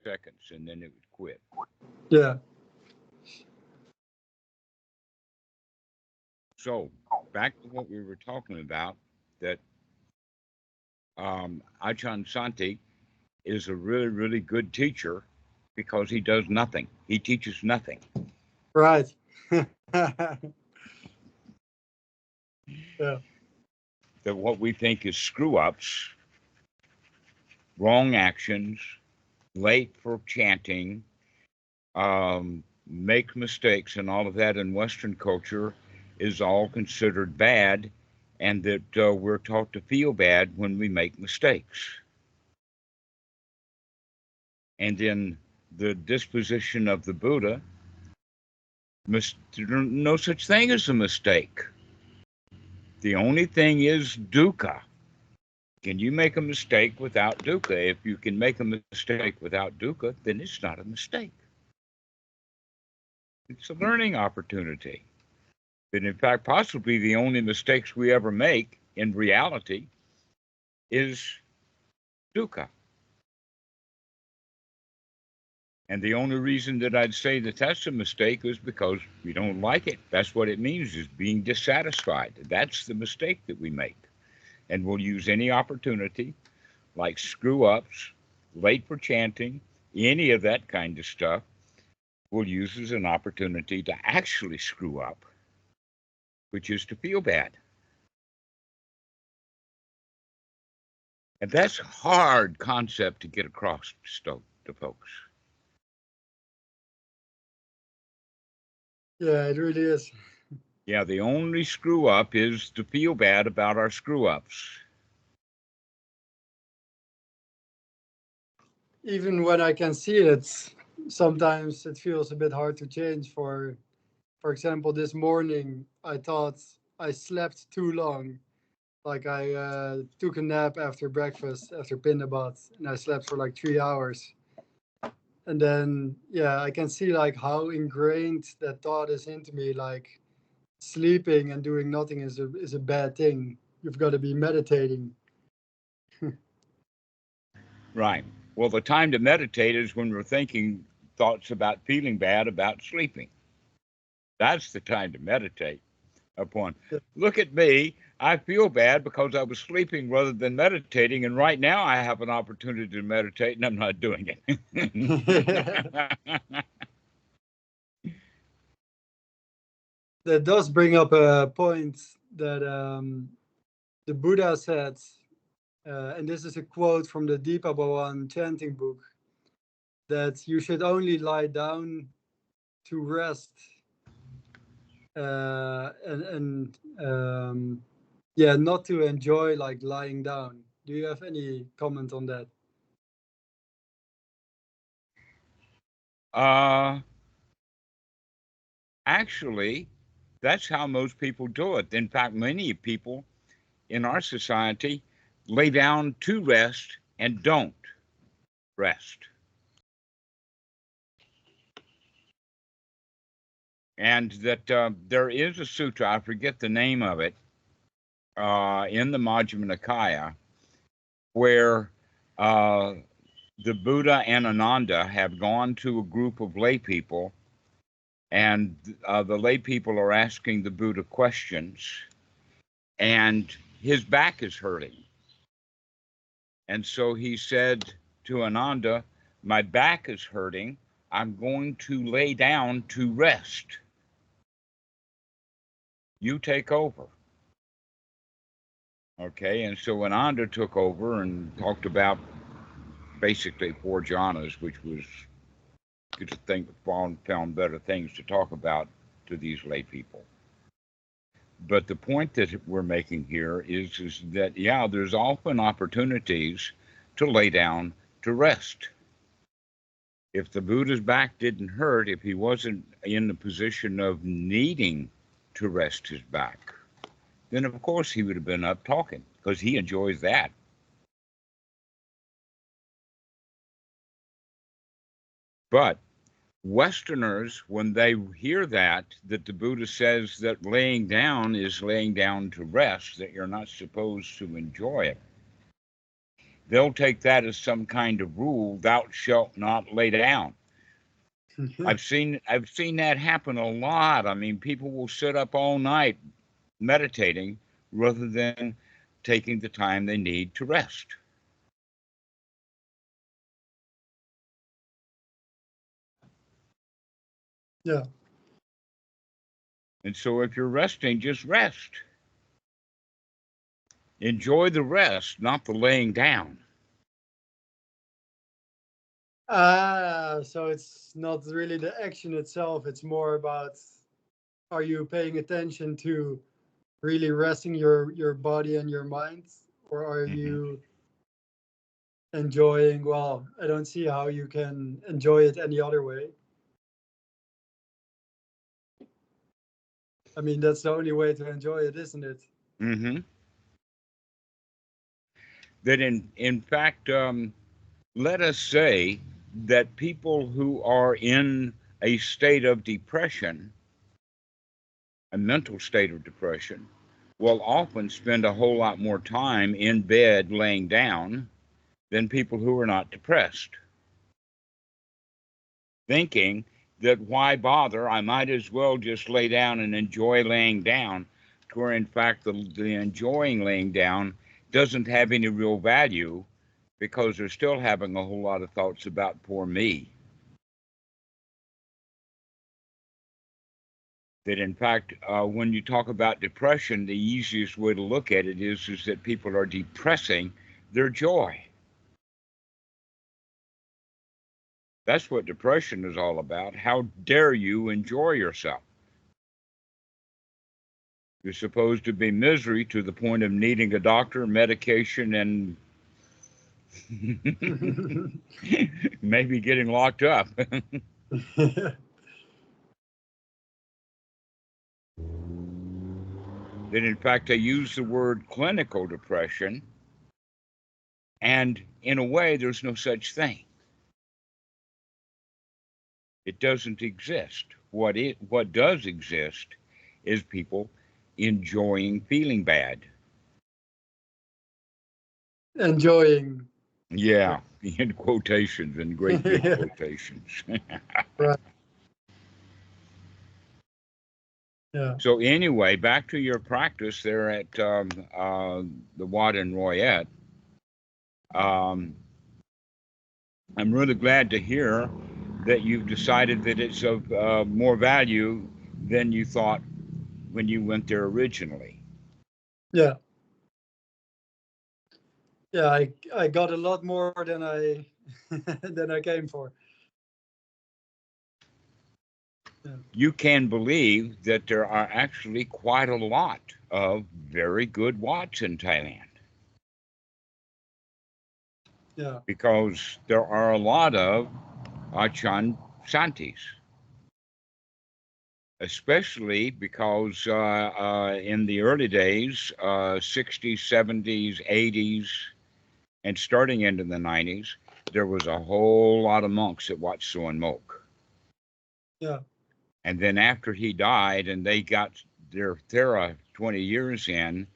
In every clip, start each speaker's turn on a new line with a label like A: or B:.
A: seconds, and then it would quit.
B: Yeah.
A: So back to what we were talking about, that Ajahn Santi is a really, really good teacher because he does nothing. He teaches nothing.
B: Right. Yeah.
A: That what we think is screw-ups, wrong actions, late for chanting, make mistakes, and all of that in Western culture is all considered bad, and that we're taught to feel bad when we make mistakes. And in the disposition of the Buddha, there's no such thing as a mistake. The only thing is dukkha. Can you make a mistake without dukkha? If you can make a mistake without dukkha, then it's not a mistake. It's a learning opportunity. But in fact, possibly the only mistakes we ever make in reality is dukkha. And the only reason that I'd say that that's a mistake is because we don't like it. That's what it means, is being dissatisfied. That's the mistake that we make. And we'll use any opportunity, like screw-ups, late for chanting, any of that kind of stuff, we'll use as an opportunity to actually screw up, which is to feel bad. And that's a hard concept to get across to folks.
B: Yeah, it really is.
A: Yeah, the only screw up is to feel bad about our screw ups.
B: Even when I can see it, sometimes it feels a bit hard to change. For example, this morning I thought I slept too long. Like I took a nap after breakfast, after Pindabat, and I slept for like 3 hours. And then, yeah, I can see like how ingrained that thought is into me. Like sleeping and doing nothing is a bad thing. You've got to be meditating.
A: Right. Well, the time to meditate is when we're thinking thoughts about feeling bad about sleeping. That's the time to meditate upon. Look at me. I feel bad because I was sleeping rather than meditating, and right now I have an opportunity to meditate, and I'm not doing it.
B: That does bring up a point that the Buddha said, and this is a quote from the Deepa Bhawan chanting book, that you should only lie down to rest, and yeah, not to enjoy like lying down. Do you have any comment on that?
A: Actually, that's how most people do it. In fact, many people in our society lay down to rest and don't rest. And that there is a sutra, I forget the name of it, in the Majjhima Nikaya, where the Buddha and Ananda have gone to a group of lay people, and the lay people are asking the Buddha questions, and his back is hurting. And so he said to Ananda, my back is hurting. I'm going to lay down to rest. You take over. Okay, and so Ananda took over and talked about basically 4 jhanas, which was good to think, found better things to talk about to these lay people. But the point that we're making here is that, yeah, there's often opportunities to lay down to rest. If the Buddha's back didn't hurt, if he wasn't in the position of needing to rest his back, then of course he would have been up talking, because he enjoys that. But Westerners, when they hear that the Buddha says that laying down is laying down to rest, that you're not supposed to enjoy it, they'll take that as some kind of rule, thou shalt not lay down. I've seen that happen a lot. I mean, people will sit up all night meditating rather than taking the time they need to rest.
B: Yeah.
A: And so if you're resting, just rest. Enjoy the rest, not the laying down.
B: So it's not really the action itself. It's more about, are you paying attention to really resting your body and your mind, or are you enjoying? Well, I don't see how you can enjoy it any other way. I mean, that's the only way to enjoy it, isn't it?
A: Mm-hmm. That in fact, let us say that people who are in a state of depression, a mental state of depression, will often spend a whole lot more time in bed laying down than people who are not depressed, thinking that why bother, I might as well just lay down and enjoy laying down, where in fact the enjoying laying down doesn't have any real value because they're still having a whole lot of thoughts about poor me. That in fact, when you talk about depression, the easiest way to look at it is that people are depressing their joy. That's what depression is all about. How dare you enjoy yourself? You're supposed to be misery to the point of needing a doctor, medication, and maybe getting locked up. That in fact, I use the word clinical depression, and in a way, there's no such thing. It doesn't exist. What does exist is people enjoying feeling bad.
B: Enjoying.
A: Yeah, in quotations, in great big
B: Yeah.
A: quotations.
B: Right. Yeah.
A: So anyway, back to your practice there at the Wat and Royette. I'm really glad to hear that you've decided that it's of more value than you thought when you went there originally.
B: Yeah. Yeah. I got a lot more than I than I came for. Yeah.
A: You can believe that there are actually quite a lot of very good Wats in Thailand.
B: Yeah.
A: Because there are a lot of Achan Santis, especially because in the early days, 60s, 70s, 80s, and starting into the 90s, there was a whole lot of monks at Wat Suan Mok.
B: Yeah.
A: And then after he died and they got their Thera 20 years in,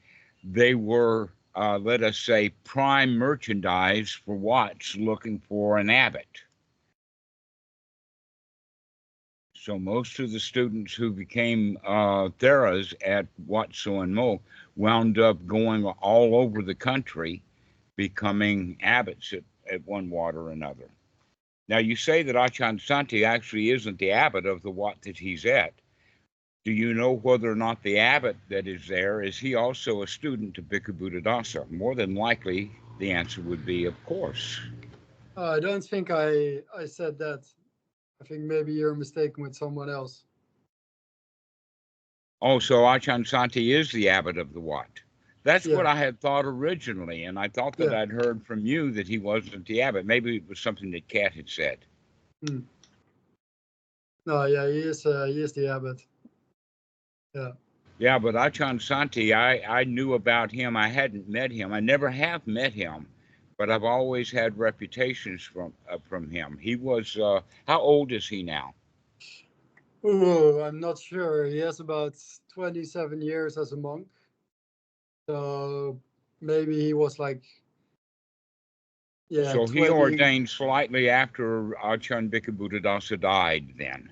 A: they were, let us say, prime merchandise for Watts looking for an abbot. So most of the students who became Theras at Wat Suan Mo wound up going all over the country, becoming abbots at one Wat or another. Now you say that Achan Santi actually isn't the abbot of the Wat that he's at. Do you know whether or not the abbot that is there, is he also a student of Bhikkhu Buddhadasa? More than likely, the answer would be, of course.
B: I don't think I said that. I think maybe you're mistaken with someone else.
A: Oh, so Achan Santi is the abbot of the Wat. That's
B: Yeah.
A: what I had thought originally, and I thought that
B: Yeah.
A: I'd heard from you that he wasn't the abbot. Maybe it was something that Kat had said.
B: No, yeah, he is the abbot. Yeah.
A: Yeah, but Achan Santi, I knew about him. I hadn't met him. I never have met him, but I've always had reputations from him. He was, how old is he now?
B: Ooh, I'm not sure. He has about 27 years as a monk. So maybe he was like Yeah,
A: So he
B: 20.
A: ordained slightly after Ajahn Bhikkhu Buddhadasa died then.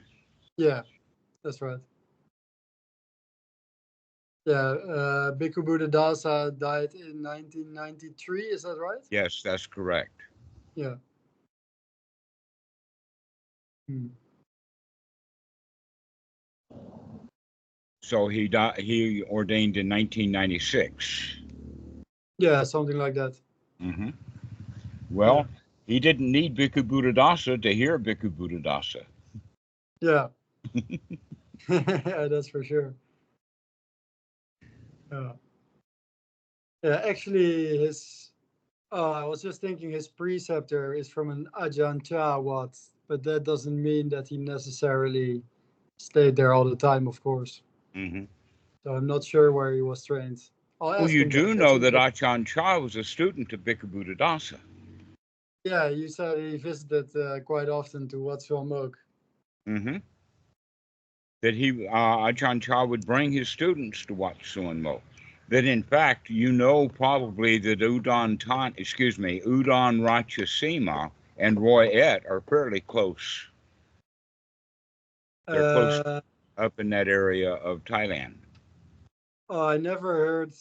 B: Yeah, that's right. Yeah, Bhikkhu Buddhadasa died in 1993. Is that right?
A: Yes, that's correct.
B: Yeah. Hmm.
A: So he ordained in 1996.
B: Yeah, something like that.
A: Hmm.
B: Yeah.
A: Well, he didn't need Bhikkhu Buddhadasa to hear Bhikkhu Buddhadasa.
B: Yeah. Yeah, that's for sure. Yeah. Yeah, actually, I was just thinking his preceptor is from an Ajahn Chah Wat, but that doesn't mean that he necessarily stayed there all the time, of course.
A: Hmm.
B: So I'm not sure where he was trained. I'll
A: Well,
B: ask
A: you
B: him that.
A: do
B: That's
A: know that
B: interesting.
A: Ajahn Chah was a student of Bhikkhu Buddhadasa.
B: Yeah, you said he visited quite often to Wat Suan Mokkh.
A: Hmm. That Ajahn Chah would bring his students to Wat Suan Mokkh. That in fact, you know probably that Udon Ratchasima and Roy Et are fairly close. They're close
B: Uh,
A: up in that area of Thailand.
B: I never heard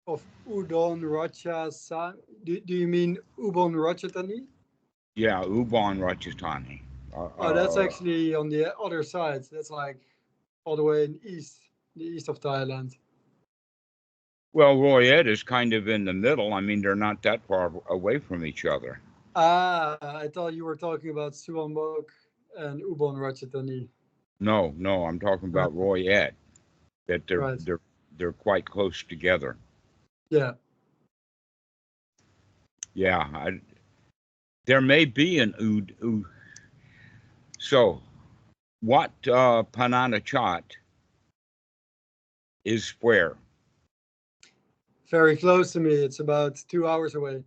B: of Udon Ratchasan. Do you mean Ubon Ratchathani?
A: Yeah, Ubon Ratchathani.
B: Oh, that's actually on the other side. That's like all the way in the east of Thailand.
A: Well, Roy Et is kind of in the middle. I mean, they're not that far away from each other.
B: Ah, I thought you were talking about Suan Mokkh and Ubon Ratchathani.
A: No, I'm talking about Roy Et. That
B: Right.
A: they're quite close together.
B: Yeah.
A: Yeah, there may be an Ud. So, what Pananachat is where?
B: Very close to me. It's about 2 hours away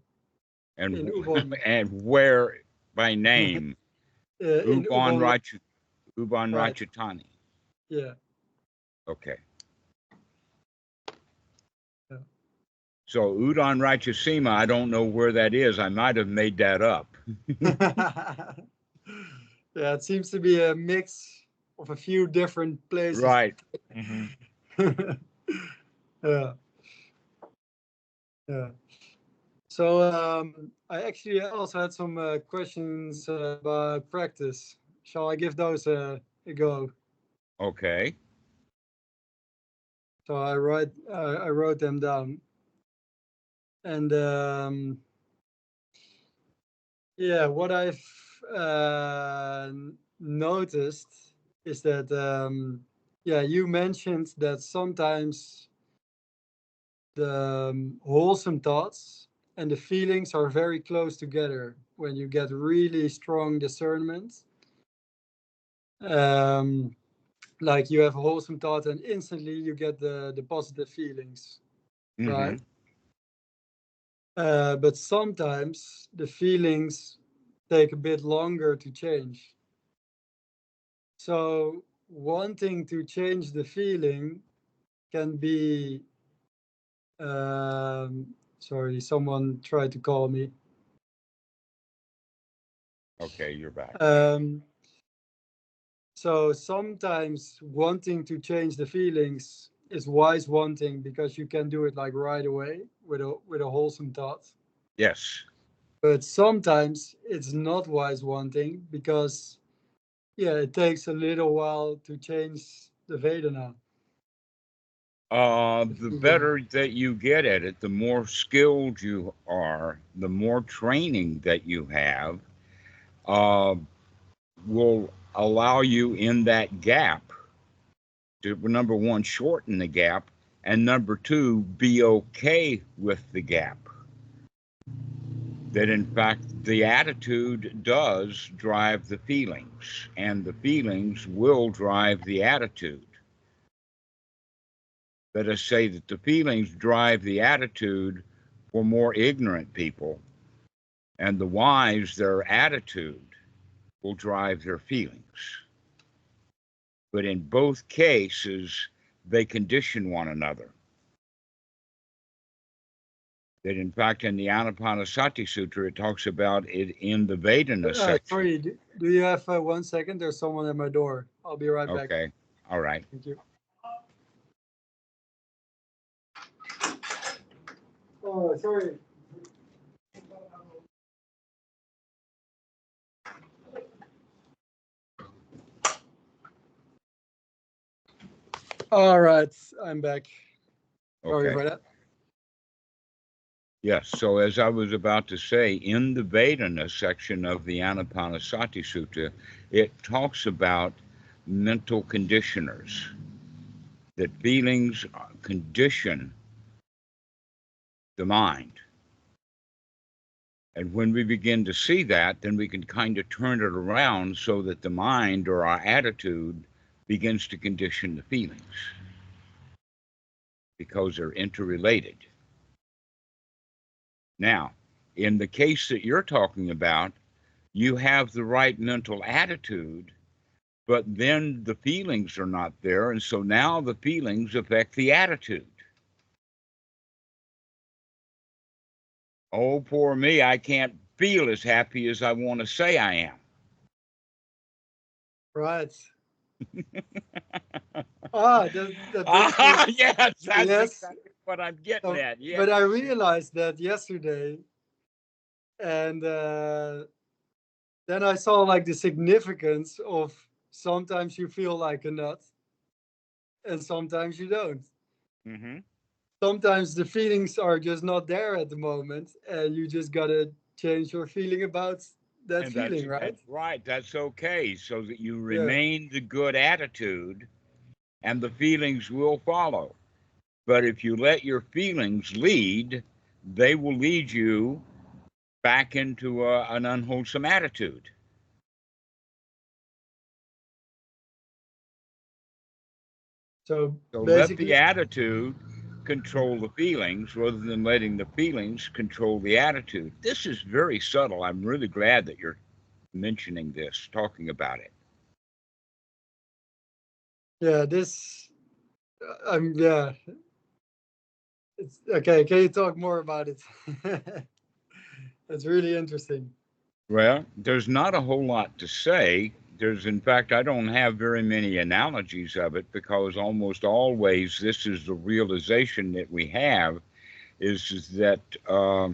B: in
A: And
B: Ubon.
A: and where by name?
B: In
A: Ubon
B: Ubon. Right.
A: Ratchathani.
B: Yeah.
A: Okay.
B: Yeah.
A: So Udon Ratchasima, I don't know where that is. I might have made that up.
B: Yeah, it seems to be a mix of a few different places.
A: Right. Hmm.
B: Yeah. Yeah. So I actually also had some questions about practice. Shall I give those a go?
A: Okay.
B: So I wrote them down, and yeah, what I've noticed is that yeah, you mentioned that sometimes the wholesome thoughts and the feelings are very close together when you get really strong discernment. Um, like you have a wholesome thought and instantly you get the positive feelings,
A: Hmm.
B: right? But sometimes the feelings take a bit longer to change. So wanting to change the feeling can be sorry, someone tried to call me.
A: Okay, you're back.
B: Um, so sometimes wanting to change the feelings is wise wanting because you can do it like right away with a wholesome thought.
A: Yes.
B: But sometimes it's not wise wanting because yeah, it takes a little while to change the Vedana. The
A: The
B: feeling.
A: better that you get at it, the more skilled you are, the more training that you have, uh, will allow you in that gap to, number one, shorten the gap, and number two, be okay with the gap. That in fact, the attitude does drive the feelings, and the feelings will drive the attitude. Let us say that the feelings drive the attitude for more ignorant people, and the wise, their attitude will drive their feelings. But in both cases, they condition one another. That in fact, in the Anapanasati Sutra, it talks about it in the Vedana section.
B: Sorry, do you have 1 second? There's someone at my door. I'll be right back.
A: Okay. All right.
B: Thank you. Oh, sorry. All right, I'm back. Sorry
A: Okay.
B: for that.
A: Yes. So as I was about to say, in the Vedana section of the Anapanasati Sutta, it talks about mental conditioners, that feelings condition the mind. And when we begin to see that, then we can kind of turn it around so that the mind or our attitude begins to condition the feelings because they're interrelated. Now, in the case that you're talking about, you have the right mental attitude, but then the feelings are not there. And so now the feelings affect the attitude. Oh, poor me, I can't feel as happy as I want to say I am.
B: Right.
A: Yes, that's
B: yes.
A: exactly what I'm getting at. Yeah.
B: But I realized that yesterday, and then I saw like the significance of sometimes you feel like a nut, and sometimes you don't.
A: Mm-hmm.
B: Sometimes the feelings are just not there at the moment, and you just gotta change your feeling about that
A: And
B: feeling, right?
A: that's right. That's okay. So that you
B: Yeah.
A: remain the good attitude and the feelings will follow. But if you let your feelings lead, they will lead you back into an unwholesome attitude.
B: So
A: So let the
B: basically,
A: attitude control the feelings rather than letting the feelings control the attitude. This is very subtle. I'm really glad that you're mentioning this, talking about it.
B: yeah, yeah. It's okay. Can you talk more about it? It's really interesting.
A: Well, there's not a whole lot to say. In fact, I don't have very many analogies of it because almost always this is the realization that we have is that uh,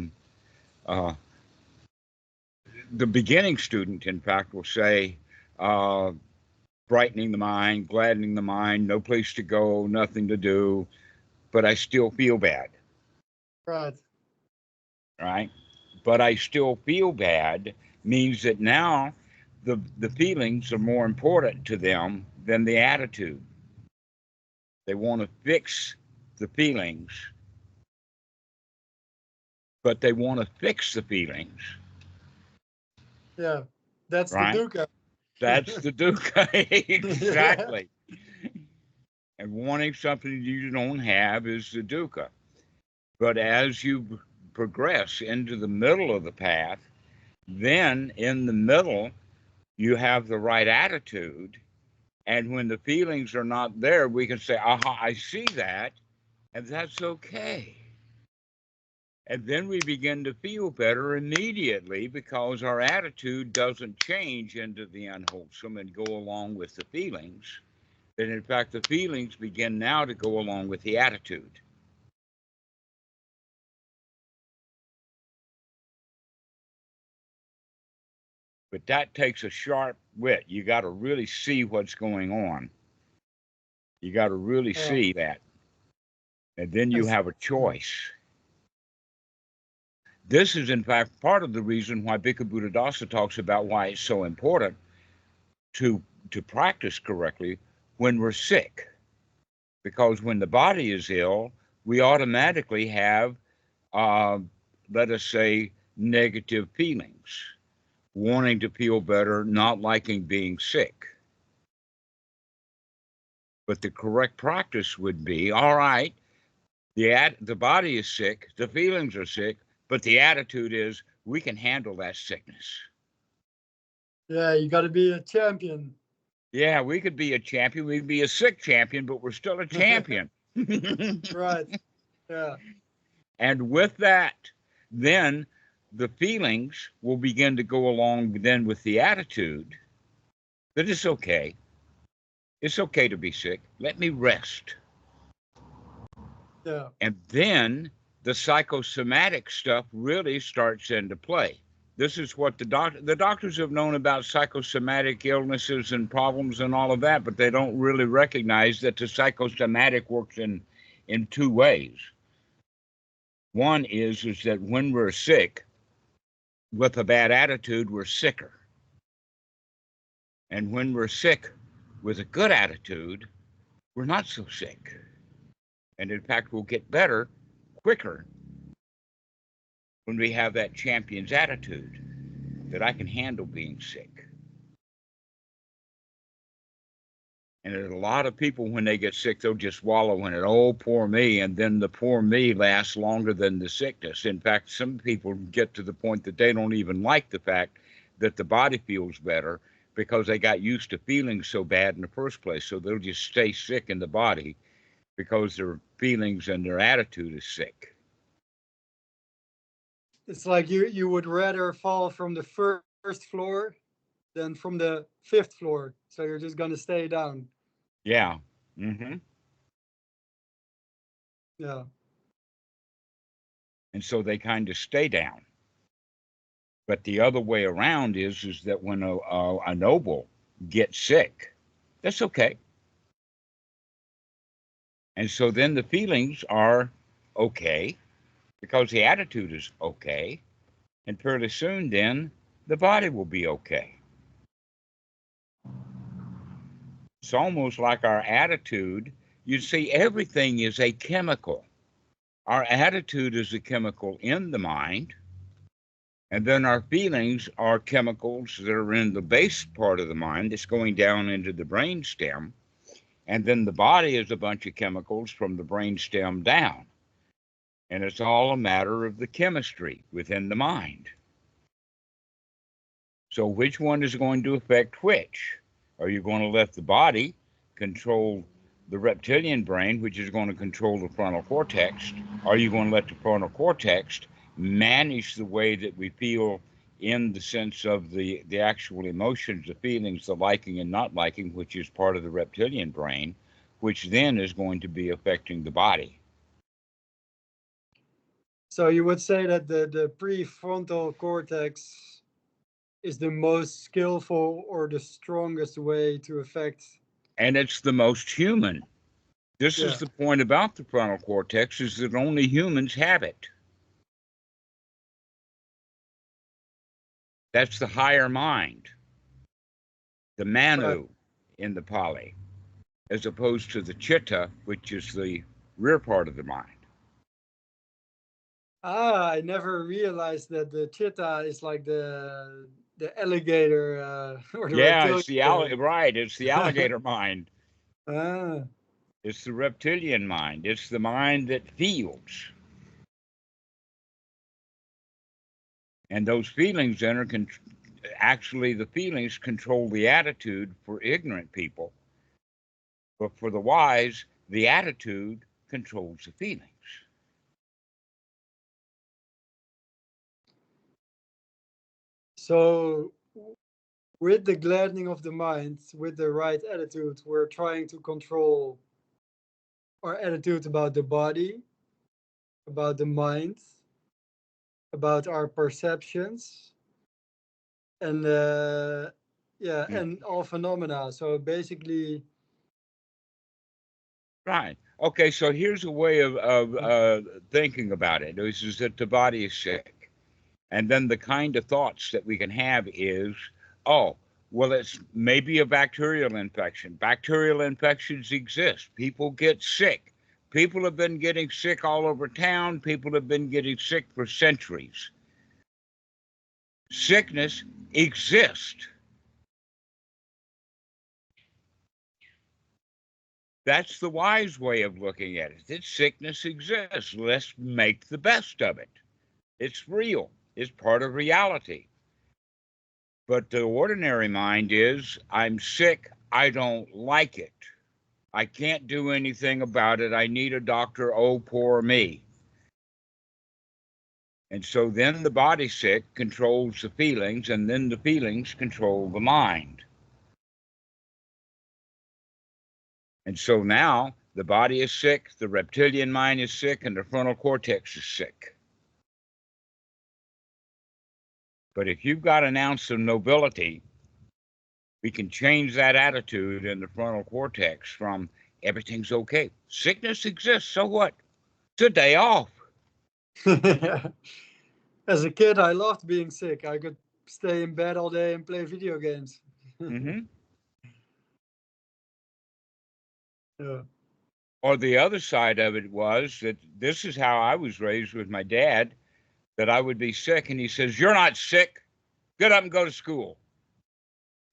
A: the beginning student, in fact, will say, uh, brightening the mind, gladdening the mind, no place to go, nothing to do, but I still feel bad,
B: Right.
A: right? But I still feel bad means that now the feelings are more important to them than the attitude. They want to fix the feelings, but they want to fix the feelings,
B: Yeah. That's the
A: right?
B: dukkha.
A: That's the dukkha.
B: Yeah.
A: Exactly. And wanting something you don't have is the dukkha. But as you progress into the middle of the path, then in the middle, you have the right attitude. And when the feelings are not there, we can say, aha, I see that. And that's okay. And then we begin to feel better immediately because our attitude doesn't change into the unwholesome and go along with the feelings. That in fact, the feelings begin now to go along with the attitude. But that takes a sharp wit. You got to really see what's going on. You got to really
B: Oh,
A: see that. And then
B: I
A: you
B: see.
A: have a choice. This is, in fact, part of the reason why Bhikkhu Buddhadasa talks about why it's so important to, to practice correctly when we're sick. Because when the body is ill, we automatically have, uh, let us say, negative feelings, wanting to feel better, not liking being sick. But the correct practice would be, all right, the body is sick, the feelings are sick, but the attitude is we can handle that sickness.
B: Yeah, you got to be a champion.
A: Yeah, we could be a champion. We could be a sick champion, but we're still a champion.
B: Right. Yeah.
A: And with that, then the feelings will begin to go along then with the attitude that it's okay. It's okay to be sick. Let me rest.
B: Yeah.
A: And then the psychosomatic stuff really starts into play. This is what the doctors have known about psychosomatic illnesses and problems and all of that, but they don't really recognize that the psychosomatic works in two ways. One is that when we're sick with a bad attitude, we're sicker. And when we're sick with a good attitude, we're not so sick. And in fact, we'll get better quicker when we have that champion's attitude that I can handle being sick. And there's a lot of people, when they get sick, they'll just wallow in it. Oh, poor me. And then the poor me lasts longer than the sickness. In fact, some people get to the point that they don't even like the fact that the body feels better because they got used to feeling so bad in the first place. So they'll just stay sick in the body because their feelings and their attitude is sick.
B: It's like you would rather fall from the first floor than from the fifth floor. So you're just gonna stay down.
A: Yeah. Mm-hmm.
B: Yeah.
A: And so they kind of stay down. But the other way around is that when a noble gets sick, that's okay. And so then the feelings are okay because the attitude is okay. And fairly soon, then the body will be okay. It's almost like our attitude. You see, everything is a chemical. Our attitude is a chemical in the mind. And then our feelings are chemicals that are in the base part of the mind that's going down into the brain stem. And then the body is a bunch of chemicals from the brain stem down. And it's all a matter of the chemistry within the mind. So which one is going to affect which? Are you going to let the body control the reptilian brain, which is going to control the frontal cortex? Are you going to let the frontal cortex manage the way that we feel in the sense of the actual emotions, the feelings, the liking and not liking, which is part of the reptilian brain, which then is going to be affecting the body?
B: So you would say that the prefrontal cortex is the most skillful or the strongest way to affect.
A: And it's the most human. This
B: Yeah.
A: is the point about the frontal cortex, is that only humans have it. That's the higher mind, the Manu in the Pali, as opposed to the Chitta, which is the rear part of the mind.
B: I never realized that the chitta is like the alligator or the
A: Yeah,
B: reptilian
A: it's the
B: brain.
A: right. It's the alligator mind.
B: Ah,
A: It's the reptilian mind. It's the mind that feels. And those feelings then are actually the feelings control the attitude for ignorant people. But for the wise, the attitude controls the feelings.
B: so with the gladdening of the mind, with the right attitude, we're trying to control our attitude about the body, about the mind, about our perceptions, and yeah,
A: Mm.
B: and all phenomena. So basically,
A: Right. Okay, so here's a way of thinking about it. Is that the body is sick. And then the kind of thoughts that we can have is, oh, well, it's maybe a bacterial infection. Bacterial infections exist. People get sick. People have been getting sick all over town. People have been getting sick for centuries. Sickness exists. That's the wise way of looking at it. That sickness exists. Let's make the best of it. It's real. It's part of reality. But the ordinary mind is, I'm sick. I don't like it. I can't do anything about it. I need a doctor. Oh, poor me. And so then the body sick controls the feelings, and then the feelings control the mind. And so now the body is sick, the reptilian mind is sick, and the frontal cortex is sick. But if you've got an ounce of nobility, we can change that attitude in the frontal cortex from everything's okay. Sickness exists, so what? It's a day off.
B: As a kid, I loved being sick. I could stay in bed all day and play video games.
A: Mm-hmm.
B: Yeah.
A: Or the other side of it was that this is how I was raised with my dad, that I would be sick, and he says, "You're not sick. Get up and go to school."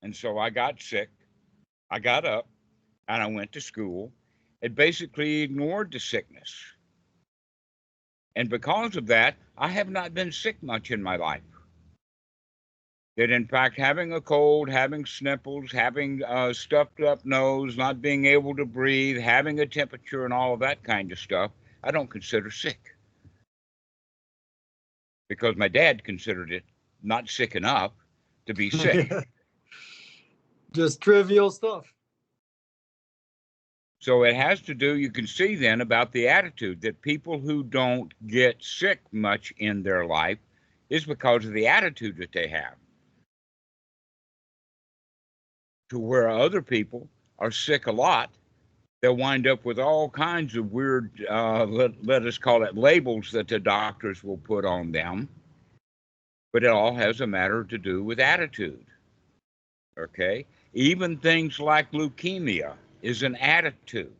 A: And so I got sick. I got up and I went to school and basically ignored the sickness. And because of that, I have not been sick much in my life. That in fact, having a cold, having sniffles, having a stuffed up nose, not being able to breathe, having a temperature and all of that kind of stuff, I don't consider sick. Because my dad considered it not sick enough to be sick.
B: Just trivial stuff.
A: So it has to do, you can see then about the attitude that people who don't get sick much in their life is because of the attitude that they have. To where other people are sick a lot, they'll wind up with all kinds of weird, let us call it labels that the doctors will put on them. But it all has a matter to do with attitude. Okay? Even things like leukemia is an attitude.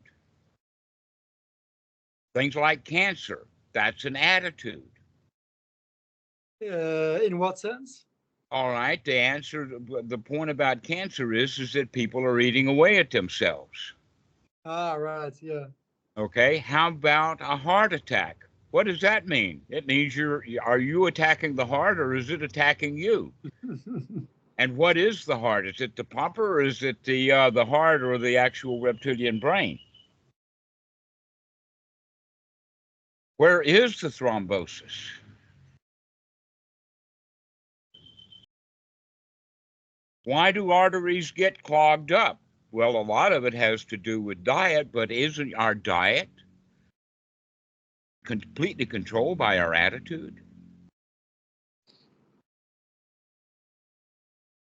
A: Things like cancer, that's an attitude.
B: In what sense?
A: All right, the answer, the point about cancer is that people are eating away at themselves.
B: Ah, right, yeah.
A: Okay, how about a heart attack? What does that mean? It means are you attacking the heart or is it attacking you? And what is the heart? Is it the pumper or is it the heart or the actual reptilian brain? Where is the thrombosis? Why do arteries get clogged up? Well, a lot of it has to do with diet, but isn't our diet completely controlled by our attitude?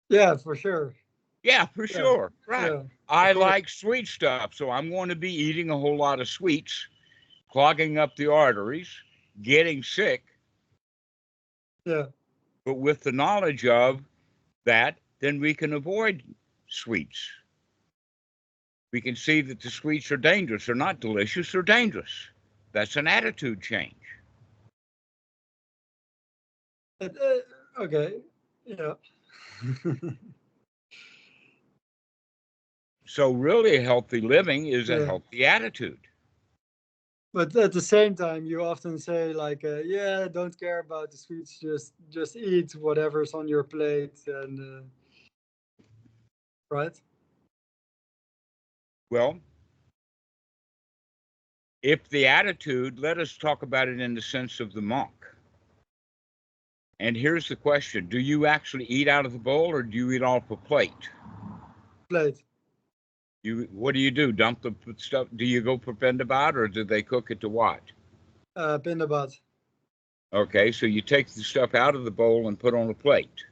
B: Yeah, for sure.
A: Yeah, for sure. Right.
B: Yeah,
A: I like sweet stuff, so I'm going to be eating a whole lot of sweets, clogging up the arteries, getting sick.
B: Yeah.
A: But with the knowledge of that, then we can avoid sweets. We can see that the sweets are dangerous. They're not delicious, they're dangerous. That's an attitude change.
B: Okay. Yeah.
A: So really healthy living is a
B: Yeah.
A: healthy attitude.
B: But at the same time, you often say like, yeah, don't care about the sweets, just eat whatever's on your plate, and right?
A: Well, if the attitude, let us talk about it in the sense of the monk. And here's the question: do you actually eat out of the bowl, or do you eat off a plate?
B: Plate.
A: What do? Dump the stuff? Do you go for Pendabat, or do they cook it to what?
B: Pindabat.
A: Okay, so you take the stuff out of the bowl and put on a plate.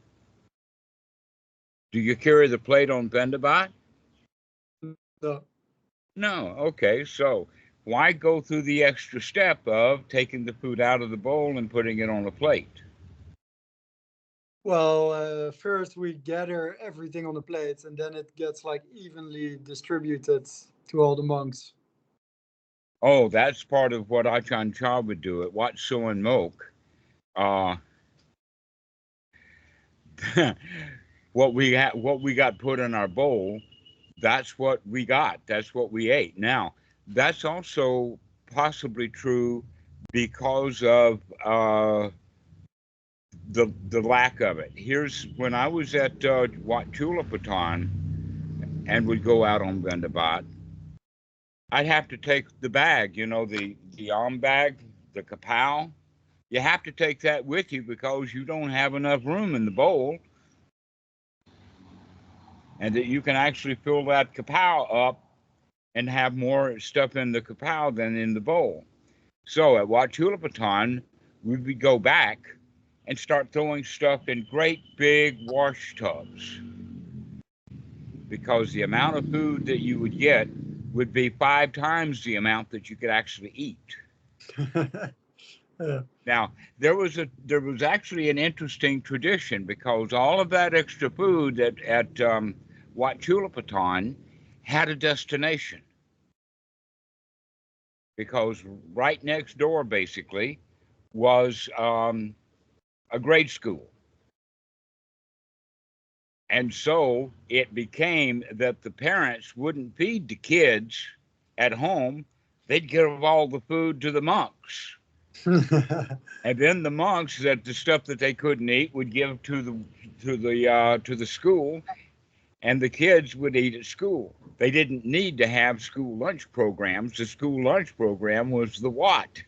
A: Do you carry the plate on Pendabat?
B: No.
A: No. Okay, so why go through the extra step of taking the food out of the bowl and putting it on a plate?
B: Well, first we gather everything on the plate, and then it gets like evenly distributed to all the monks.
A: Oh, that's part of what Ajahn Chah would do at Wat Suan Mok. What we got put in our bowl, that's what we got. That's what we ate. Now, that's also possibly true because of the lack of it. Here's when I was at Wat Chulapatan and would go out on Vendabat, I'd have to take the bag, the bag, the kapow, You have to take that with you because you don't have enough room in the bowl, and that you can actually fill that kapow up and have more stuff in the kapow than in the bowl. So at Wat Chulalongkorn, we would go back and start throwing stuff in great big wash tubs, because the amount of food that you would get would be 5 times the amount that you could actually eat.
B: Yeah.
A: Now, there was actually an interesting tradition, because all of that extra food at Wat Chulalongkorn had a destination, because right next door basically was a grade school. And so it became that the parents wouldn't feed the kids at home. They'd give all the food to the monks. And then the monks, that the stuff that they couldn't eat, would give to the school, and the kids would eat at school. They didn't need to have school lunch programs. The school lunch program was the Wat.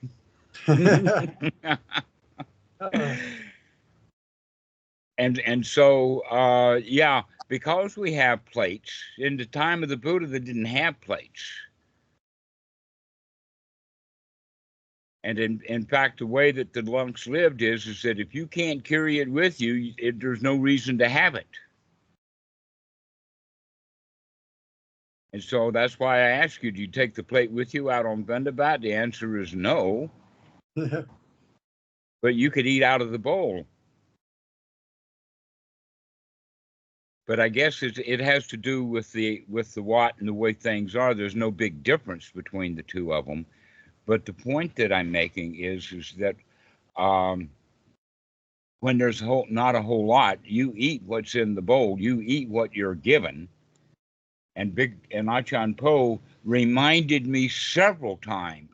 A: And so yeah, because we have plates. In the time of the Buddha, they didn't have plates. And in fact, the way that the monks lived is that if you can't carry it with you, there's no reason to have it. And so that's why I ask you, do you take the plate with you out on Vendabat? The answer is no. But you could eat out of the bowl. But I guess it has to do with the Wat and the way things are. There's no big difference between the two of them. But the point that I'm making is that when there's not a whole lot, you eat what's in the bowl. You eat what you're given. And Achan Po reminded me several times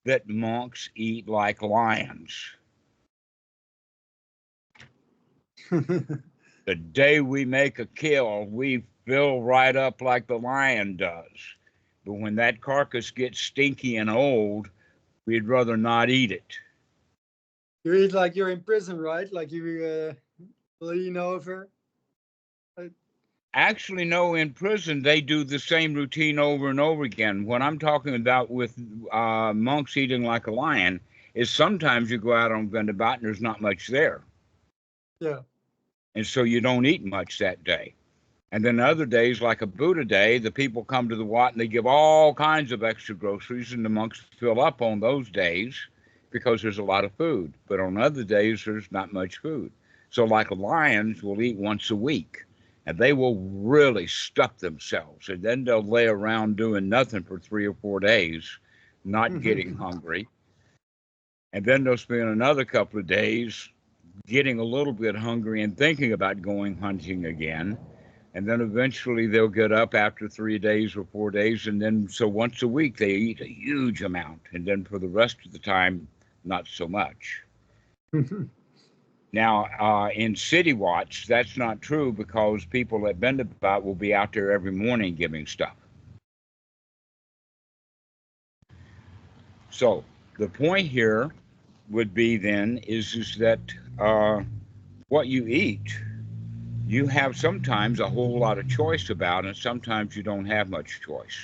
A: that monks eat like lions. The day we make a kill, we fill right up like the lion does. But when that carcass gets stinky and old, we'd rather not eat it.
B: You eat like you're in prison, right? Like you lean over.
A: Actually, no, in prison, they do the same routine over and over again. What I'm talking about with monks eating like a lion is sometimes you go out on Vendabat and there's not much there.
B: Yeah.
A: And so you don't eat much that day. And then other days, like a Buddha day, the people come to the Wat and they give all kinds of extra groceries, and the monks fill up on those days because there's a lot of food. But on other days, there's not much food. So like lions will eat once a week, and they will really stuff themselves. And then they'll lay around doing nothing for 3 or 4 days, not getting hungry. And then they'll spend another couple of days getting a little bit hungry and thinking about going hunting again. And then eventually they'll get up after 3 days or 4 days. And then, so once a week, they eat a huge amount. And then for the rest of the time, not so much. Now, in city Wats, that's not true, because people at Vendabat will be out there every morning giving stuff. So the point here would be then is that what you eat, you have sometimes a whole lot of choice about, and sometimes you don't have much choice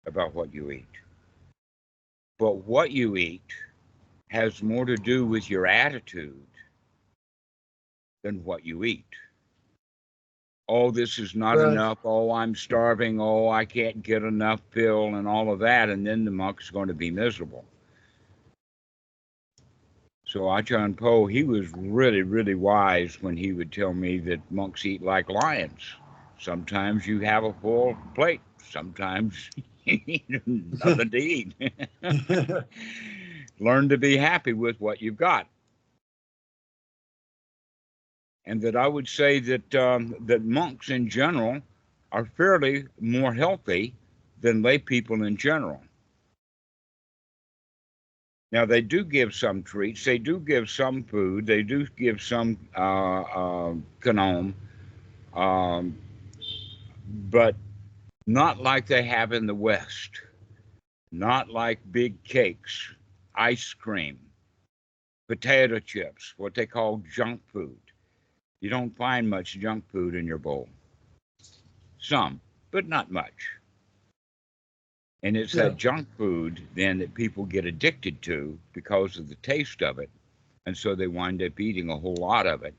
A: about what you eat. But what you eat has more to do with your attitude than what you eat. Oh, this is not enough. Oh, I'm starving. Oh, I can't get enough pill and all of that. And then the monk's going to be miserable. So Achan Po, he was really, really wise when he would tell me that monks eat like lions. Sometimes you have a full plate. Sometimes you eat nothing to eat. Learn to be happy with what you've got. And that I would say that that monks in general are fairly more healthy than lay people in general. Now, they do give some treats. They do give some food. They do give some kanam, but not like they have in the West. Not like big cakes, ice cream, potato chips, what they call junk food. You don't find much junk food in your bowl. Some, but not much. And it's
B: Yeah.
A: that junk food then that people get addicted to because of the taste of it. And so they wind up eating a whole lot of it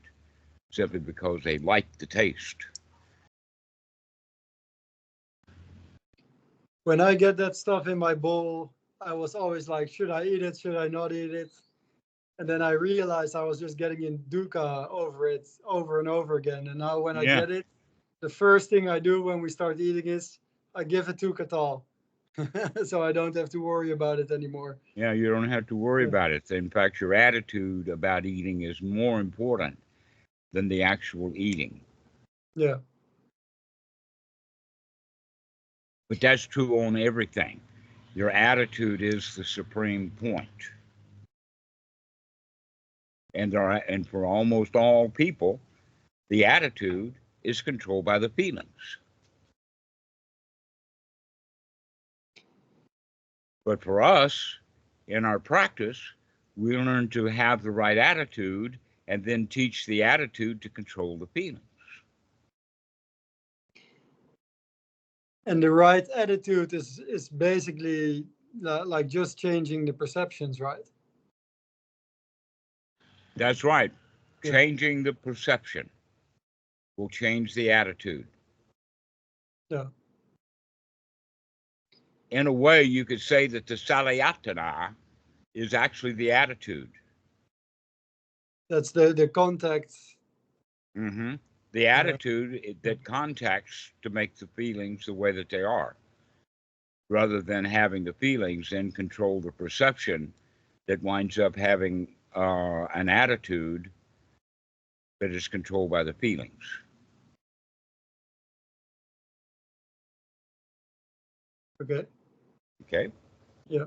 A: simply because they like the taste.
B: When I get that stuff in my bowl, I was always like, should I eat it? Should I not eat it? And then I realized I was just getting in dukkha over it over and over again. And now when I
A: Yeah.
B: get it, the first thing I do when we start eating is I give it to Katal. So I don't have to worry about it anymore.
A: Yeah, you don't have to worry
B: Yeah.
A: about it. In fact, your attitude about eating is more important than the actual eating.
B: Yeah.
A: But that's true on everything. Your attitude is the supreme point. And for almost all people, the attitude is controlled by the feelings. But for us, in our practice, we learn to have the right attitude and then teach the attitude to control the feelings.
B: And the right attitude is basically like just changing the perceptions, right?
A: That's right.
B: Yeah.
A: Changing the perception will change the attitude.
B: Yeah.
A: In a way, you could say that the salayatana is actually the attitude.
B: That's the contact.
A: Mm-hmm. The attitude that contacts to make the feelings the way that they are, rather than having the feelings then control the perception that winds up having an attitude that is controlled by the feelings.
B: Okay.
A: Okay?
B: Yeah.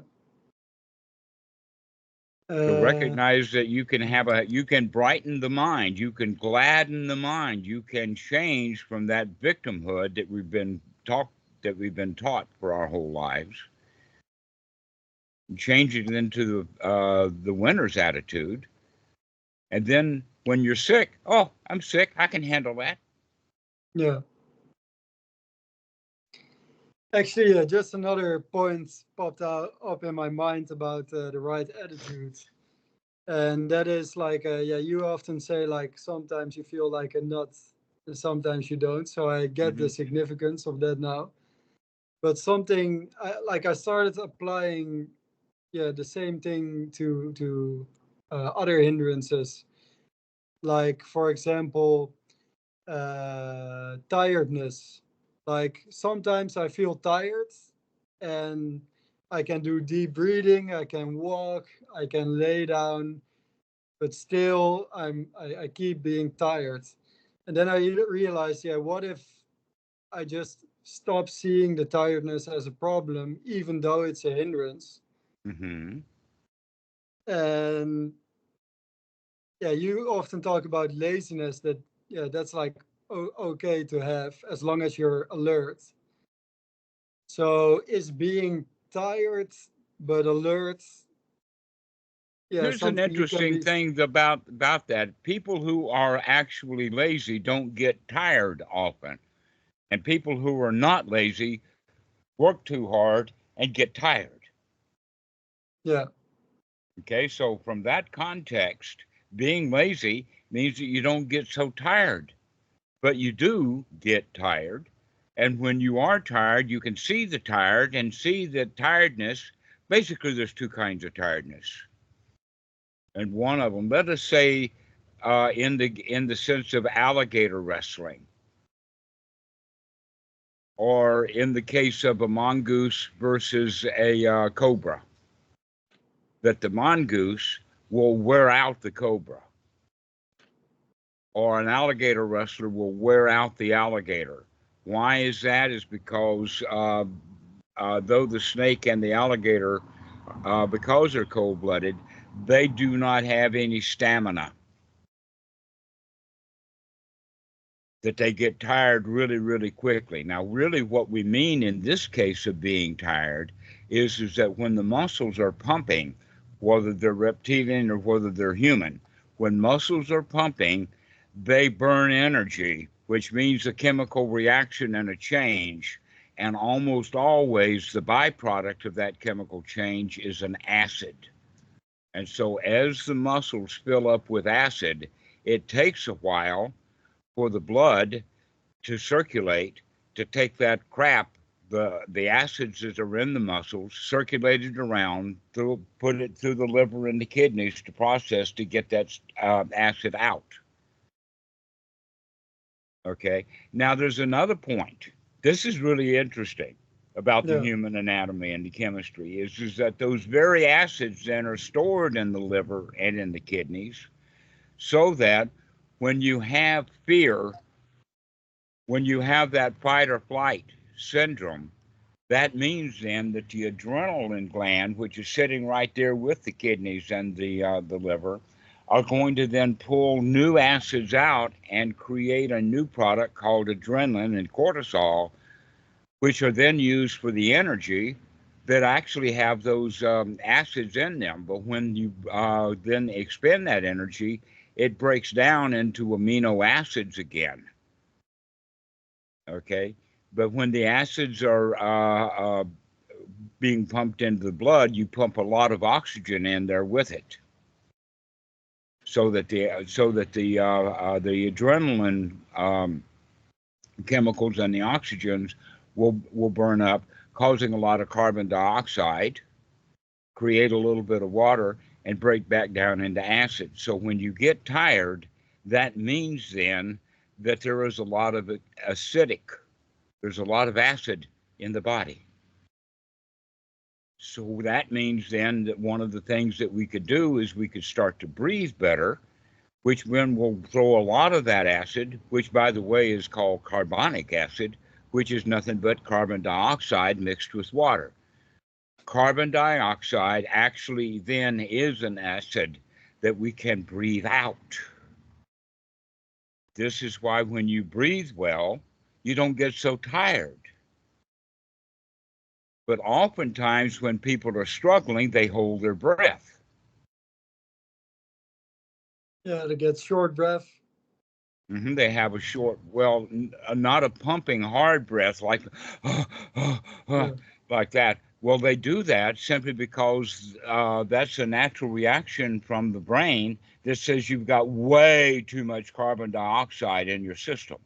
A: So recognize that you can brighten the mind, you can gladden the mind, you can change from that victimhood that we've been taught for our whole lives, change it into the winner's attitude, and then when you're sick, oh, I'm sick, I can handle that.
B: Yeah. Actually, just another point popped up in my mind about the right attitude. And that is like, yeah, you often say like sometimes you feel like a nut and sometimes you don't. So I get the significance of that now. But something I started applying, yeah, the same thing to other hindrances. Like, for example, tiredness. Like sometimes I feel tired and I can do deep breathing, I can walk, I can lay down, but still I keep being tired. And then I realized, yeah, what if I just stop seeing the tiredness as a problem, even though it's a hindrance?
A: Mm-hmm.
B: And yeah, you often talk about laziness, that yeah, that's like okay to have as long as you're alert. So is being tired but alert, yeah,
A: Here's an
B: something you can
A: interesting
B: be.
A: thing about that. People who are actually lazy don't get tired often. And people who are not lazy work too hard and get tired.
B: Yeah.
A: Okay, so from that context, being lazy means that you don't get so tired, but you do get tired. And when you are tired, you can see the tired and see that tiredness. Basically, there's two kinds of tiredness. And one of them, let us say, in the sense of alligator wrestling, or in the case of a mongoose versus a cobra, that the mongoose will wear out the cobra, or an alligator wrestler will wear out the alligator. Why is that? Is because though the snake and the alligator, because they're cold-blooded, they do not have any stamina. That they get tired really, really quickly. Now, really what we mean in this case of being tired is that when the muscles are pumping, whether they're reptilian or whether they're human. When muscles are pumping, they burn energy, which means a chemical reaction and a change. And almost always, the byproduct of that chemical change is an acid. And so, as the muscles fill up with acid, it takes a while for the blood to circulate, to take that crap, the acids that are in the muscles, circulated around, put it through the liver and the kidneys to process to get that acid out. Okay. Now there's another point. This is really interesting about the human anatomy and the chemistry is that those very acids then are stored in the liver and in the kidneys, so that when you have fear, when you have that fight or flight syndrome, that means then that the adrenaline gland, which is sitting right there with the kidneys and the liver, are going to then pull new acids out and create a new product called adrenaline and cortisol, which are then used for the energy that actually have those acids in them. But when you then expend that energy, it breaks down into amino acids again. Okay, but when the acids are being pumped into the blood, you pump a lot of oxygen in there with it, so that the adrenaline chemicals and the oxygens will burn up, causing a lot of carbon dioxide, create a little bit of water, and break back down into acid. So when you get tired, that means then that there is a lot of there's a lot of acid in the body. So that means then that one of the things that we could do is we could start to breathe better, which then will throw a lot of that acid, which by the way is called carbonic acid, which is nothing but carbon dioxide mixed with water. Carbon dioxide actually then is an acid that we can breathe out. This is why when you breathe well, you don't get so tired. But oftentimes when people are struggling, they hold their breath.
B: Yeah, they get short breath.
A: They have a short, well, not a pumping hard breath like like that. Well, they do that simply because that's a natural reaction from the brain that says you've got way too much carbon dioxide in your system.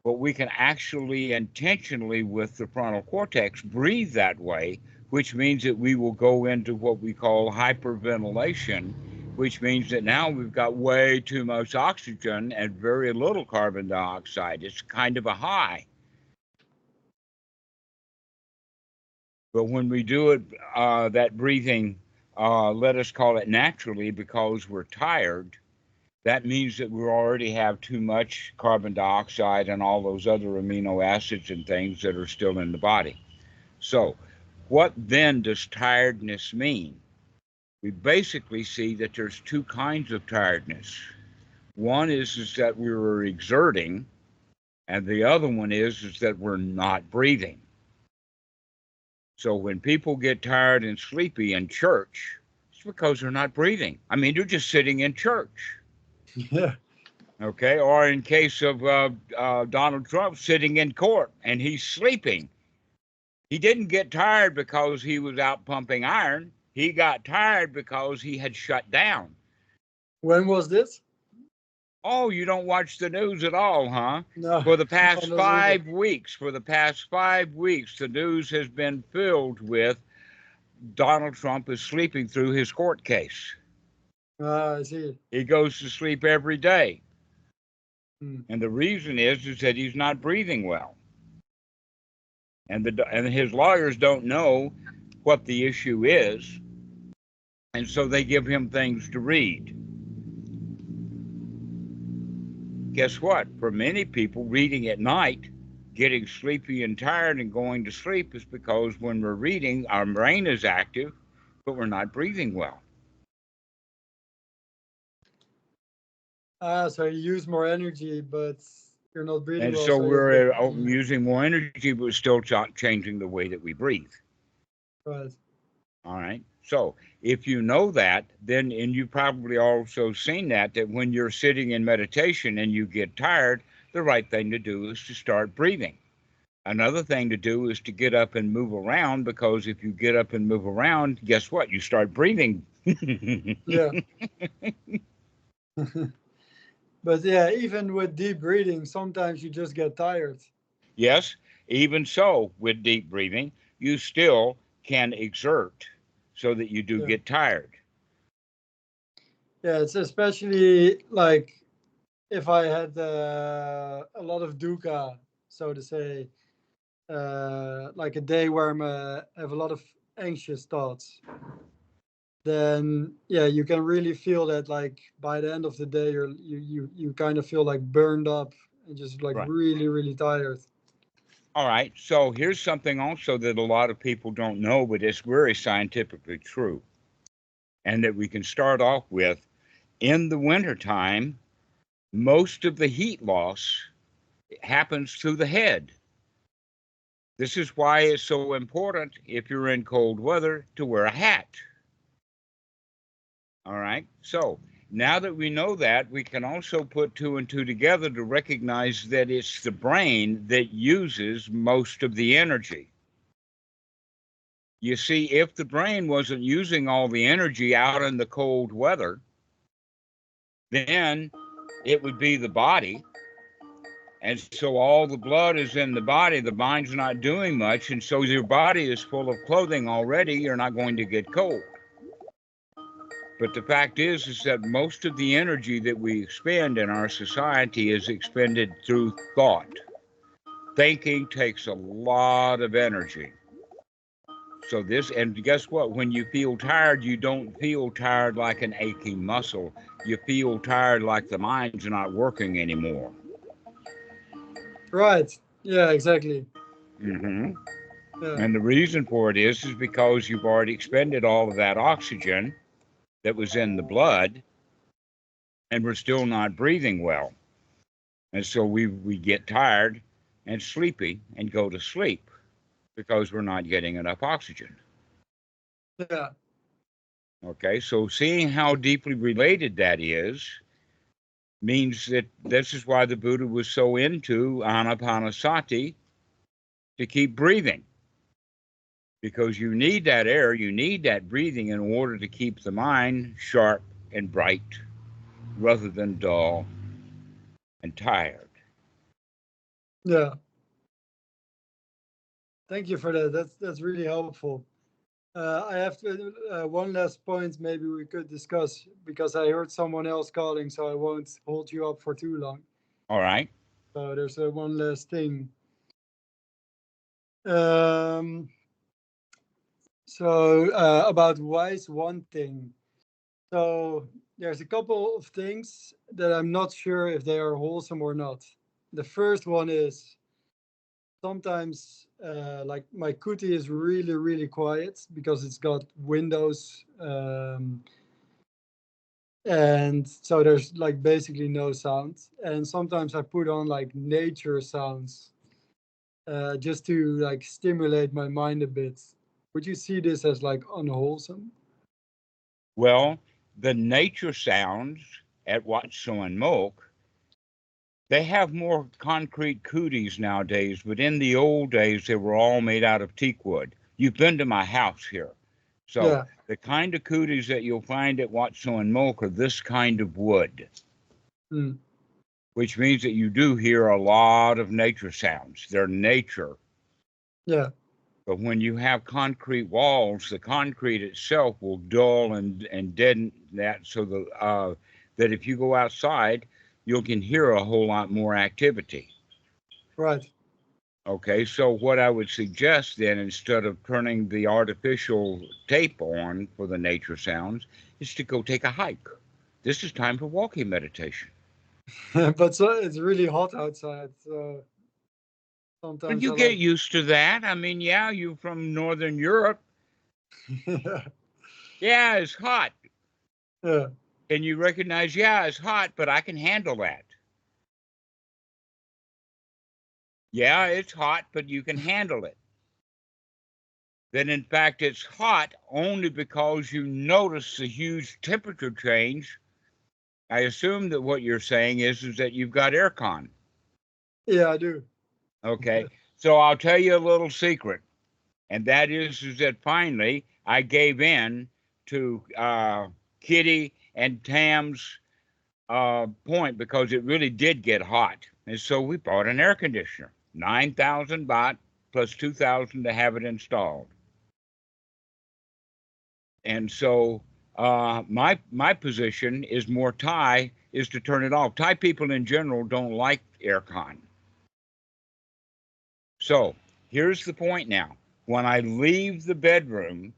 A: But we can actually intentionally, with the frontal cortex, breathe that way, which means that we will go into what we call hyperventilation, which means that now we've got way too much oxygen and very little carbon dioxide. It's kind of a high. But when we do it, that breathing, let us call it naturally because we're tired, that means that we already have too much carbon dioxide and all those other amino acids and things that are still in the body. So what then does tiredness mean? We basically see that there's two kinds of tiredness. One is that we were exerting, and the other one is that we're not breathing. So when people get tired and sleepy in church, it's because they're not breathing. I mean, they're just sitting in church.
B: Yeah.
A: Okay, or in case of Donald Trump sitting in court and he's sleeping. He didn't get tired because he was out pumping iron. He got tired because he had shut down.
B: When was this?
A: Oh, you don't watch the news at all, huh?
B: No.
A: For the past
B: No,
A: 5 weeks, the news has been filled with Donald Trump is sleeping through his court case.
B: I see.
A: He goes to sleep every day.
B: Hmm.
A: And the reason is that he's not breathing well. And his lawyers don't know what the issue is, and so they give him things to read. Guess what? For many people, reading at night, getting sleepy and tired and going to sleep is because when we're reading, our brain is active, but we're not breathing well.
B: So you use more energy, but you're not breathing
A: And
B: well.
A: so we're using more energy, but still changing the way that we breathe.
B: Right.
A: All right. So if you know that, then, and you've probably also seen that when you're sitting in meditation and you get tired, the right thing to do is to start breathing. Another thing to do is to get up and move around, because if you get up and move around, guess what? You start breathing.
B: Yeah. But yeah, even with deep breathing, sometimes you just get tired.
A: Yes, even so, with deep breathing, you still can exert so that you do
B: Yeah.
A: get tired.
B: Yeah, it's especially like if I had a lot of dukkha, so to say, like a day where I have a lot of anxious thoughts, then yeah, you can really feel that like by the end of the day, you kind of feel like burned up and just like
A: Right.
B: really, really tired.
A: All right. So here's something also that a lot of people don't know, but it's very scientifically true. And that we can start off with. In the wintertime, most of the heat loss happens through the head. This is why it's so important, if you're in cold weather, to wear a hat. All right. So now that we know that, we can also put two and two together to recognize that it's the brain that uses most of the energy. You see, if the brain wasn't using all the energy out in the cold weather, then it would be the body. And so all the blood is in the body, the mind's not doing much. And so your body is full of clothing already, you're not going to get cold. But the fact is that most of the energy that we expend in our society is expended through thought. Thinking takes a lot of energy. So this, and guess what? When you feel tired, you don't feel tired like an aching muscle. You feel tired like the mind's not working anymore.
B: Right. Yeah, exactly.
A: Mm-hmm.
B: Yeah.
A: And the reason for it is because you've already expended all of that oxygen that was in the blood, and we're still not breathing well. And so we get tired and sleepy and go to sleep because we're not getting enough oxygen.
B: Yeah.
A: Okay, so seeing how deeply related that is means that this is why the Buddha was so into anapanasati, to keep breathing. Because you need that air, you need that breathing in order to keep the mind sharp and bright rather than dull and tired.
B: Yeah. Thank you for that. That's really helpful. I have one last point maybe we could discuss because I heard someone else calling, so I won't hold you up for too long.
A: All right.
B: So there's one last thing. Um, about wise one thing. So there's a couple of things that I'm not sure if they are wholesome or not. The first one is sometimes like my kuti is really, really quiet because it's got windows. And so there's like basically no sound. And sometimes I put on like nature sounds just to like stimulate my mind a bit. Would you see this as like unwholesome?
A: Well, the nature sounds at Watso and Moke, they have more concrete cooties nowadays, but in the old days, they were all made out of teak wood. You've been to my house here. So
B: Yeah.
A: the kind of cooties that you'll find at Watso and Moke are this kind of wood,
B: Mm.
A: which means that you do hear a lot of nature sounds. They're nature.
B: Yeah.
A: But when you have concrete walls, the concrete itself will dull and deaden that, so that if you go outside, you can hear a whole lot more activity.
B: Right.
A: Okay, so what I would suggest then, instead of turning the artificial tape on for the nature sounds, is to go take a hike. This is time for walking meditation.
B: But so it's really hot outside. So
A: But
B: sometimes
A: you
B: I
A: get
B: like.
A: used to that. I mean, yeah, you're from Northern Europe.
B: Yeah.
A: Yeah, it's hot.
B: Yeah.
A: And you recognize, yeah, it's hot, but I can handle that. Yeah, it's hot, but you can handle it. that in fact it's hot only because you notice the huge temperature change. I assume that what you're saying is that you've got aircon.
B: Yeah, I do.
A: Okay. So I'll tell you a little secret. And that is that finally I gave in to Kitty and Tam's point, because it really did get hot. And so we bought an air conditioner, 9,000 baht plus 2,000 to have it installed. And so my position is more Thai, is to turn it off. Thai people in general don't like aircon. So here's the point now. When I leave the bedroom,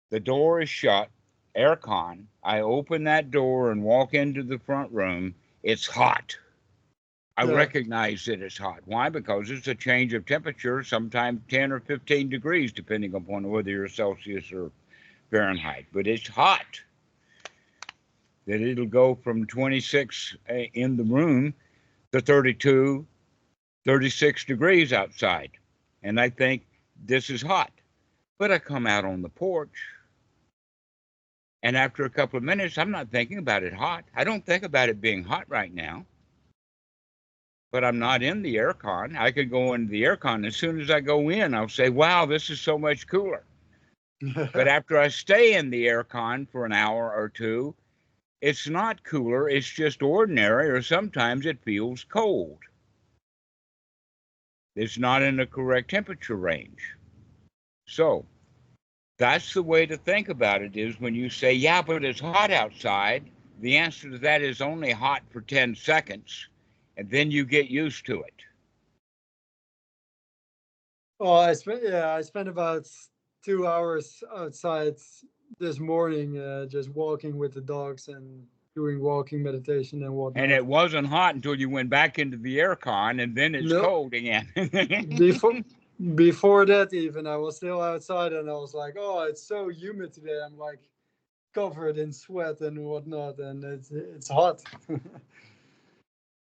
A: the door is shut, aircon. I open that door and walk into the front room. It's hot. I
B: Yeah.
A: recognize that it's hot. Why? Because it's a change of temperature, sometimes 10 or 15 degrees, depending upon whether you're Celsius or Fahrenheit. But it's hot. That it'll go from 26 in the room to 32, 36 degrees outside. And I think this is hot. But I come out on the porch, and after a couple of minutes, I'm not thinking about it hot. I don't think about it being hot right now. But I'm not in the aircon. I could go into the aircon. As soon as I go in, I'll say, wow, this is so much cooler. But after I stay in the aircon for an hour or two, it's not cooler. It's just ordinary, or sometimes it feels cold. It's not in the correct temperature range. So that's the way to think about it, is when you say, yeah, but it's hot outside, the answer to that is only hot for 10 seconds, and then you get used to it.
B: Oh, I spent about 2 hours outside this morning, just walking with the dogs and doing walking meditation and whatnot.
A: And it wasn't hot until you went back into the aircon, and then it's
B: No,
A: cold again.
B: before that, even I was still outside, and I was like, "Oh, it's so humid today." I'm like covered in sweat and whatnot, and it's hot.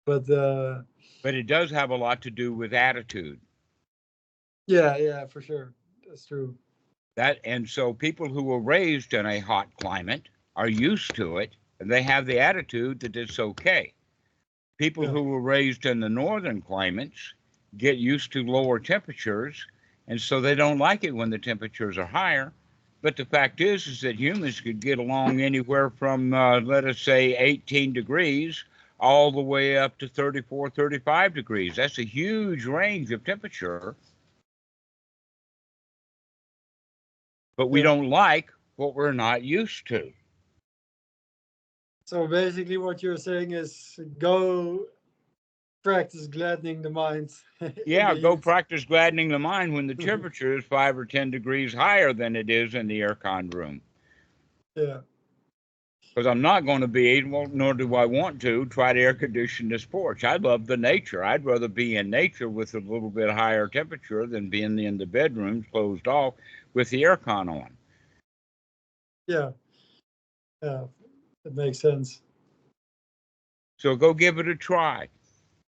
B: But
A: But it does have a lot to do with attitude.
B: yeah, for sure, that's true.
A: And so people who were raised in a hot climate are used to it, and they have the attitude that it's okay. People
B: Yeah.
A: who were raised in the northern climates get used to lower temperatures, and so they don't like it when the temperatures are higher. But the fact is that humans could get along anywhere from, let us say, 18 degrees all the way up to 34, 35 degrees. That's a huge range of temperature. But we
B: Yeah.
A: don't like what we're not used to.
B: So basically, what you're saying is go practice gladdening the mind in
A: Yeah,
B: the
A: go
B: heat.
A: practice gladdening the mind when the temperature is 5 or 10 degrees higher than it is in the aircon room.
B: Yeah.
A: Because I'm not going to be able, nor do I want to, try to air condition this porch. I love the nature. I'd rather be in nature with a little bit higher temperature than being in the bedroom closed off with the aircon on.
B: Yeah. Yeah. It makes sense.
A: So go give it a try.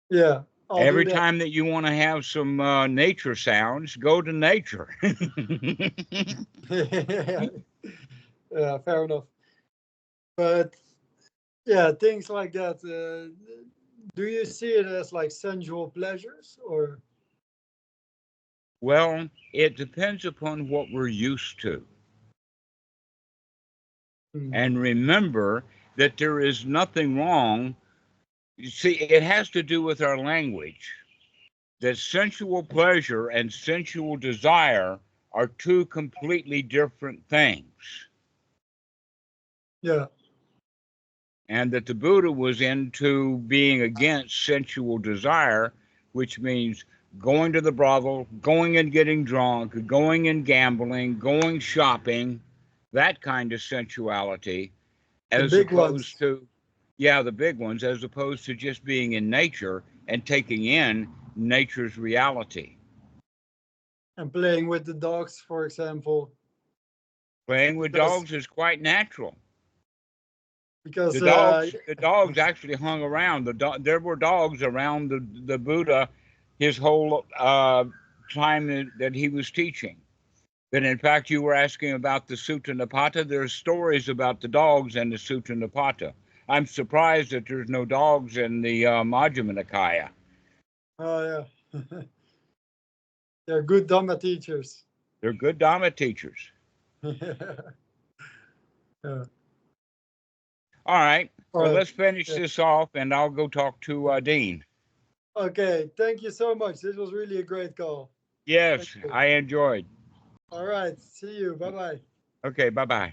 B: Yeah, I'll do
A: Every
B: that.
A: time that you want to have some nature sounds, go to nature.
B: Yeah, fair enough. But yeah, things like that. Do you see it as like sensual pleasures or?
A: Well, it depends upon what we're used to.
B: Hmm.
A: And remember that there is nothing wrong. You see, it has to do with our language. That sensual pleasure and sensual desire are two completely different things.
B: Yeah,
A: And that the Buddha was into being against sensual desire, which means going to the brothel, going and getting drunk, going and gambling, going shopping, that kind of sensuality,
B: the
A: as
B: big ones
A: opposed to, yeah, the big ones, as opposed to just being in nature and taking in nature's reality.
B: and playing with the dogs, for example,
A: Playing with
B: because
A: dogs is quite natural.
B: because
A: The dogs actually hung around. There were dogs around the Buddha his whole time that he was teaching. But in fact, you were asking about the Sutta Nipata. There's stories about the dogs and the Sutta Nipata. I'm surprised that there's no dogs in the Majjhima Nikaya.
B: Oh yeah, they're good Dhamma teachers.
A: They're good Dhamma teachers.
B: Yeah.
A: All right.
B: All
A: Well,
B: right.
A: let's finish
B: Yeah.
A: this off, and I'll go talk to Dean.
B: Okay, thank you so much. This was really a great call.
A: Yes, I enjoyed.
B: All right, see you. Bye-bye.
A: Okay, bye-bye.